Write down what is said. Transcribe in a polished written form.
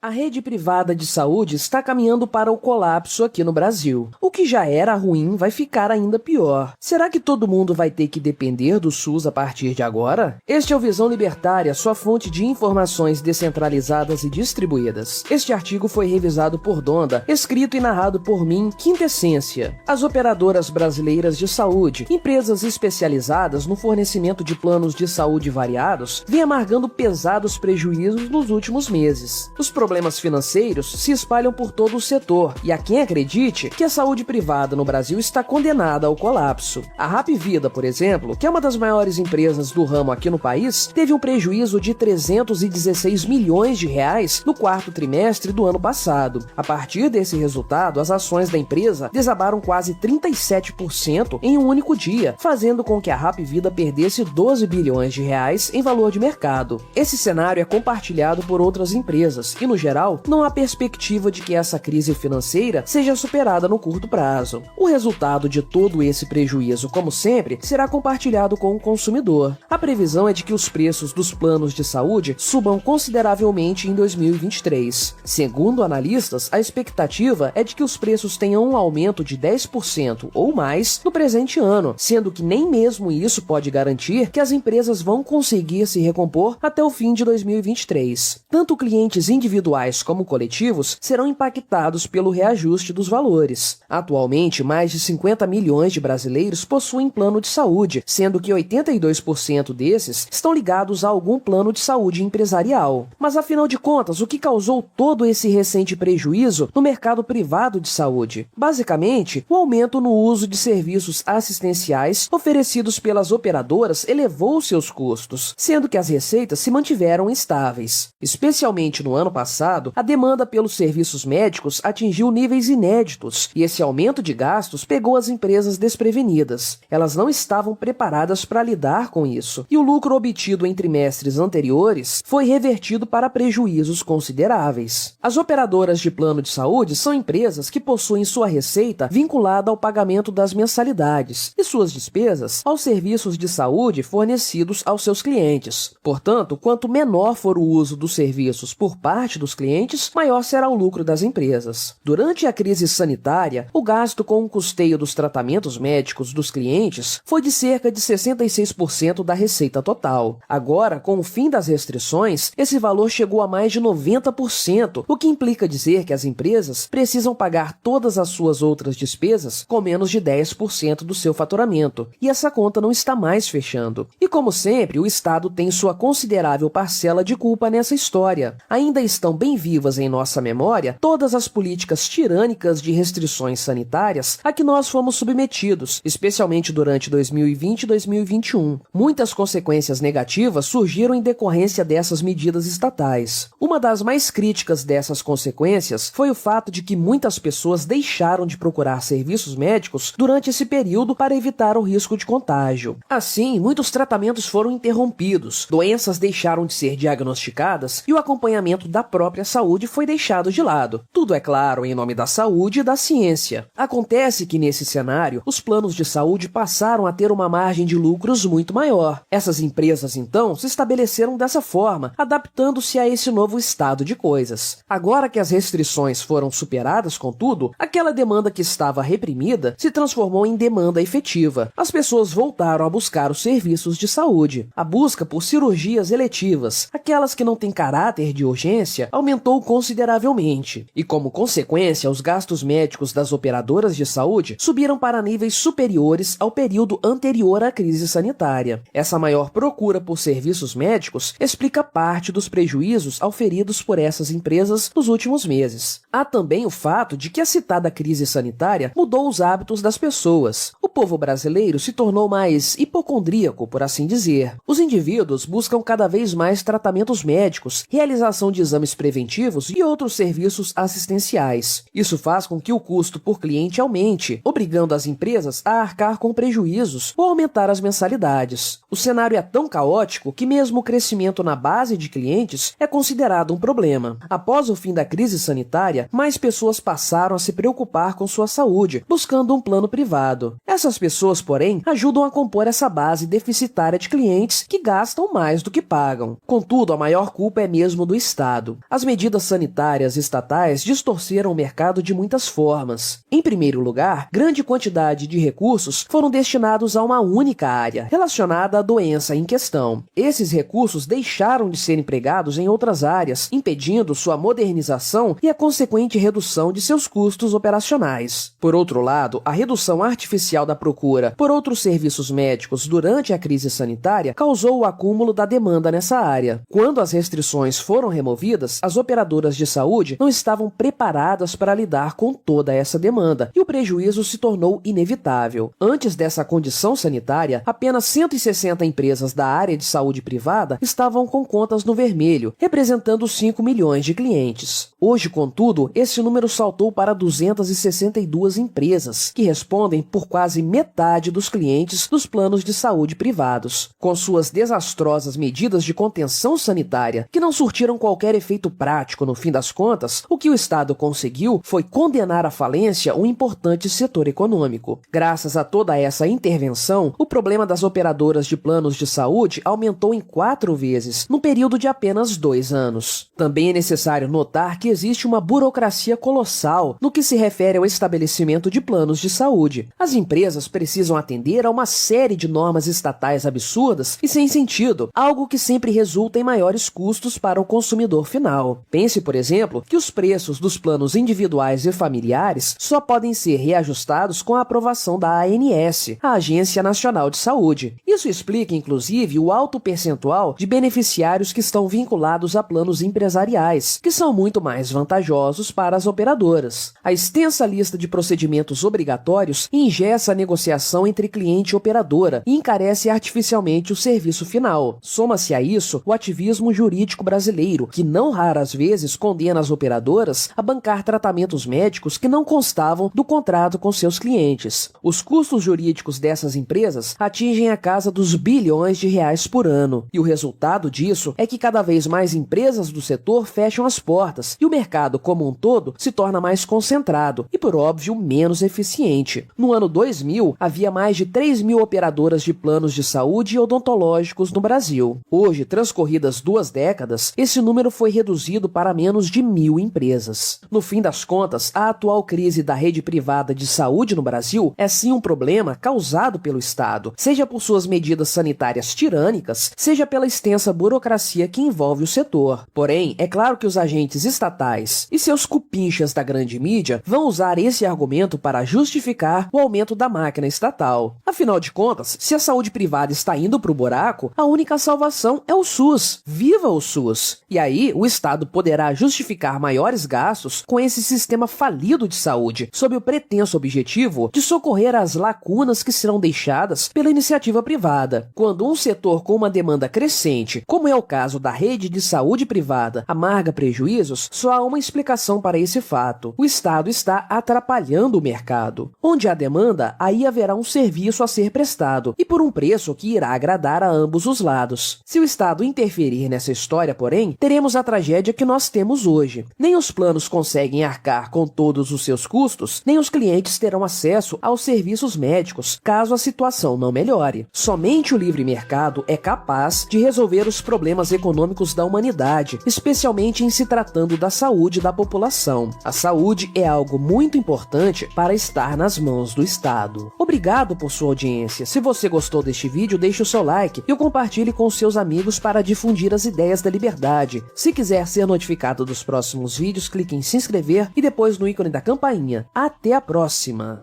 A rede privada de saúde está caminhando para o colapso aqui no Brasil. O que já era ruim vai ficar ainda pior. Será que todo mundo vai ter que depender do SUS a partir de agora? Este é o Visão Libertária, sua fonte de informações descentralizadas e distribuídas. Este artigo foi revisado por Donda, escrito e narrado por mim, Quintessência. As operadoras brasileiras de saúde, empresas especializadas no fornecimento de planos de saúde variados, vêm amargando pesados prejuízos nos últimos meses. Os problemas financeiros se espalham por todo o setor, e há quem acredite que a saúde privada no Brasil está condenada ao colapso. A Hapvida, por exemplo, que é uma das maiores empresas do ramo aqui no país, teve um prejuízo de 316 milhões de reais no quarto trimestre do ano passado. A partir desse resultado, as ações da empresa desabaram quase 37% em um único dia, fazendo com que a Hapvida perdesse 12 bilhões de reais em valor de mercado. Esse cenário é compartilhado por outras empresas e, no geral, não há perspectiva de que essa crise financeira seja superada no curto prazo. O resultado de todo esse prejuízo, como sempre, será compartilhado com o consumidor. A previsão é de que os preços dos planos de saúde subam consideravelmente em 2023. Segundo analistas, a expectativa é de que os preços tenham um aumento de 10% ou mais no presente ano, sendo que nem mesmo isso pode garantir que as empresas vão conseguir se recompor até o fim de 2023. Tanto clientes individuais como coletivos serão impactados pelo reajuste dos valores. Atualmente, mais de 50 milhões de brasileiros possuem plano de saúde, sendo que 82% desses estão ligados a algum plano de saúde empresarial. Mas afinal de contas, o que causou todo esse recente prejuízo no mercado privado de saúde? Basicamente, o aumento no uso de serviços assistenciais oferecidos pelas operadoras elevou seus custos, sendo que as receitas se mantiveram estáveis. Especialmente no ano passado, a demanda pelos serviços médicos atingiu níveis inéditos e esse aumento de gastos pegou as empresas desprevenidas. Elas não estavam preparadas para lidar com isso e o lucro obtido em trimestres anteriores foi revertido para prejuízos consideráveis. As operadoras de plano de saúde são empresas que possuem sua receita vinculada ao pagamento das mensalidades e suas despesas aos serviços de saúde fornecidos aos seus clientes. Portanto, quanto menor for o uso dos serviços por parte dos clientes, maior será o lucro das empresas. Durante a crise sanitária, o gasto com o custeio dos tratamentos médicos dos clientes foi de cerca de 66% da receita total. Agora, com o fim das restrições, esse valor chegou a mais de 90%, o que implica dizer que as empresas precisam pagar todas as suas outras despesas com menos de 10% do seu faturamento, e essa conta não está mais fechando. E como sempre, o Estado tem sua considerável parcela de culpa nessa história. Ainda estão bem vivas em nossa memória todas as políticas tirânicas de restrições sanitárias a que nós fomos submetidos, especialmente durante 2020 e 2021. Muitas consequências negativas surgiram em decorrência dessas medidas estatais. Uma das mais críticas dessas consequências foi o fato de que muitas pessoas deixaram de procurar serviços médicos durante esse período para evitar o risco de contágio. Assim, muitos tratamentos foram interrompidos, doenças deixaram de ser diagnosticadas e o acompanhamento da própria saúde foi deixado de lado. Tudo, é claro, em nome da saúde e da ciência. Acontece que, nesse cenário, os planos de saúde passaram a ter uma margem de lucros muito maior. Essas empresas, então, se estabeleceram dessa forma, adaptando-se a esse novo estado de coisas. Agora que as restrições foram superadas, contudo, aquela demanda que estava reprimida se transformou em demanda efetiva. As pessoas voltaram a buscar os serviços de saúde. A busca por cirurgias eletivas, aquelas que não têm caráter de urgência, aumentou consideravelmente. E como consequência, os gastos médicos das operadoras de saúde subiram para níveis superiores ao período anterior à crise sanitária. Essa maior procura por serviços médicos explica parte dos prejuízos auferidos por essas empresas nos últimos meses. Há também o fato de que a citada crise sanitária mudou os hábitos das pessoas. O povo brasileiro se tornou mais hipocondríaco, por assim dizer. Os indivíduos buscam cada vez mais tratamentos médicos, realização de exames preventivos e outros serviços assistenciais. Isso faz com que o custo por cliente aumente, obrigando as empresas a arcar com prejuízos ou aumentar as mensalidades. O cenário é tão caótico que mesmo o crescimento na base de clientes é considerado um problema. Após o fim da crise sanitária, mais pessoas passaram a se preocupar com sua saúde, buscando um plano privado. Essas pessoas, porém, ajudam a compor essa base deficitária de clientes que gastam mais do que pagam. Contudo, a maior culpa é mesmo do Estado. As medidas sanitárias estatais distorceram o mercado de muitas formas. Em primeiro lugar, grande quantidade de recursos foram destinados a uma única área, relacionada à doença em questão. Esses recursos deixaram de ser empregados em outras áreas, impedindo sua modernização e a consequente redução de seus custos operacionais. Por outro lado, a redução artificial da procura por outros serviços médicos durante a crise sanitária causou o acúmulo da demanda nessa área. Quando as restrições foram removidas, as operadoras de saúde não estavam preparadas para lidar com toda essa demanda, e o prejuízo se tornou inevitável. Antes dessa condição sanitária, apenas 160 empresas da área de saúde privada estavam com contas no vermelho, representando 5 milhões de clientes. Hoje, contudo, esse número saltou para 262 empresas, que respondem por quase metade dos clientes dos planos de saúde privados. Com suas desastrosas medidas de contenção sanitária, que não surtiram qualquer efeito prático no fim das contas, o que o Estado conseguiu foi condenar à falência um importante setor econômico. Graças a toda essa intervenção, o problema das operadoras de planos de saúde aumentou em 4 vezes, num período de apenas 2 anos. Também é necessário notar que existe uma burocracia colossal no que se refere ao estabelecimento de planos de saúde. As empresas precisam atender a uma série de normas estatais absurdas e sem sentido, algo que sempre resulta em maiores custos para o consumidor final. Pense, por exemplo, que os preços dos planos individuais e familiares só podem ser reajustados com a aprovação da ANS, a Agência Nacional de Saúde. Isso explica, inclusive, o alto percentual de beneficiários que estão vinculados a planos empresariais, que são muito mais vantajosos para as operadoras. A extensa lista de procedimentos obrigatórios engessa a negociação entre cliente e operadora e encarece artificialmente o serviço final. Soma-se a isso o ativismo jurídico brasileiro, que não raras vezes condena as operadoras a bancar tratamentos médicos que não constavam do contrato com seus clientes. Os custos jurídicos dessas empresas atingem a casa dos bilhões de reais por ano, e o resultado disso é que cada vez mais empresas do setor fecham as portas e o mercado como um todo se torna mais concentrado e, por óbvio, menos eficiente. No ano 2000, havia mais de 3.000 operadoras de planos de saúde e odontológicos no Brasil. Hoje, transcorridas 2 décadas, esse número foi reduzido para menos de 1.000 empresas. No fim das contas, a atual crise da rede privada de saúde no Brasil é sim um problema causado pelo Estado, seja por suas medidas sanitárias tirânicas, seja pela extensa burocracia que envolve o setor. Porém, é claro que os agentes estatais e seus cupinchas da grande mídia vão usar esse argumento para justificar o aumento da máquina estatal. Afinal de contas, se a saúde privada está indo para o buraco, a única salvação é o SUS. Viva o SUS! E aí, o Estado poderá justificar maiores gastos com esse sistema falido de saúde, sob o pretenso objetivo de socorrer as lacunas que serão deixadas pela iniciativa privada. Quando um setor com uma demanda crescente, como é o caso da rede de saúde privada, amarga prejuízos, só há uma explicação para esse fato. O Estado está atrapalhando o mercado. Onde há demanda, aí haverá um serviço a ser prestado, e por um preço que irá agradar a ambos os lados. Se o Estado interferir nessa história, porém, teremos a tragédia que nós temos hoje. Nem os planos conseguem arcar com todos os seus custos, nem os clientes terão acesso aos serviços médicos, caso a situação não melhore. Somente o livre mercado é capaz de resolver os problemas econômicos da humanidade, especialmente em se tratando da saúde da população. A saúde é algo muito importante para estar nas mãos do Estado. Obrigado por sua audiência. Se você gostou deste vídeo, deixe o seu like e o compartilhe com seus amigos para difundir as ideias da liberdade. Se quiser ser notificado dos próximos vídeos, clique em se inscrever e depois no ícone da campainha. Até a próxima!